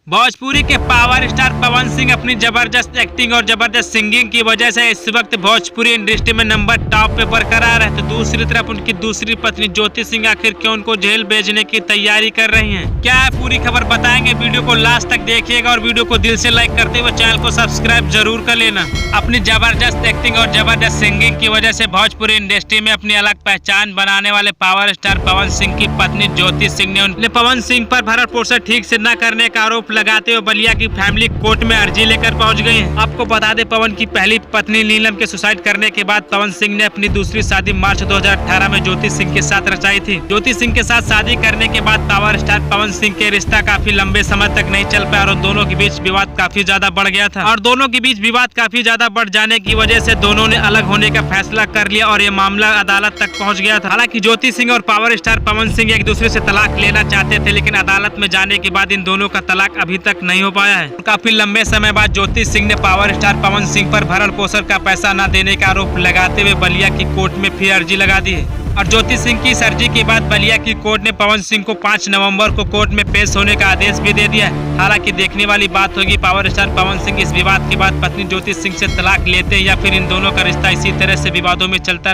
भोजपुरी के power star Pawan Singh अपनी जबरदस्त एक्टिंग और जबरदस्त सिंगिंग की वजह से इस वक्त भोजपुरी इंडस्ट्री में नंबर टॉप पे बरकरार है। तो दूसरी तरफ उनकी दूसरी पत्नी ज्योति सिंह आखिर क्यों उनको जेल भेजने की तैयारी कर रही हैं। क्या है पूरी खबर बताएंगे, वीडियो को लास्ट तक देखिएगा और वीडियो को दिल से लाइक करते हुए चैनल को सब्सक्राइब जरूर कर लेना। अपनी जबरदस्त एक्टिंग और जबरदस्त सिंगिंग की वजह से भोजपुरी इंडस्ट्री में अपनी अलग पहचान बनाने वाले पावर स्टार पवन सिंह की पत्नी ज्योति सिंह ने पवन सिंह पर भरण पोषण ठीक से न करने का आरोप लगाते हुए बलिया की फैमिली कोर्ट में अर्जी लेकर पहुंच गए हैं। आपको बता दें, पवन की पहली पत्नी नीलम के सुसाइड करने के बाद पवन सिंह ने अपनी दूसरी शादी मार्च 2018 में ज्योति सिंह के साथ रचाई थी। ज्योति सिंह के साथ शादी करने के बाद पावर स्टार पवन सिंह के रिश्ता काफी लंबे समय तक नहीं चल पाया और दोनों के बीच विवाद काफी ज्यादा बढ़ गया था। और दोनों के बीच विवाद काफी ज्यादा बढ़ जाने की वजह से दोनों ने अलग होने का फैसला कर लिया और ये मामला अदालत तक पहुँच गया था। हालांकि ज्योति सिंह और पावर स्टार पवन सिंह एक दूसरे से तलाक लेना चाहते थे, लेकिन अदालत में जाने के बाद इन दोनों का तलाक अभी तक नहीं हो पाया है। काफी लंबे समय बाद ज्योति सिंह ने पावर स्टार पवन सिंह पर भरण पोषण का पैसा न देने का आरोप लगाते हुए बलिया की कोर्ट में फिर अर्जी लगा दी है। और ज्योति सिंह की इस अर्जी के बाद बलिया की कोर्ट ने पवन सिंह को 5 नवंबर को कोर्ट में पेश होने का आदेश भी दे दिया है। हालांकि देखने वाली बात होगी पावर स्टार पवन सिंह इस विवाद के बाद पत्नी ज्योति सिंह से तलाक लेते हैं या फिर इन दोनों का रिश्ता इसी तरह से विवादों में चलता रहे।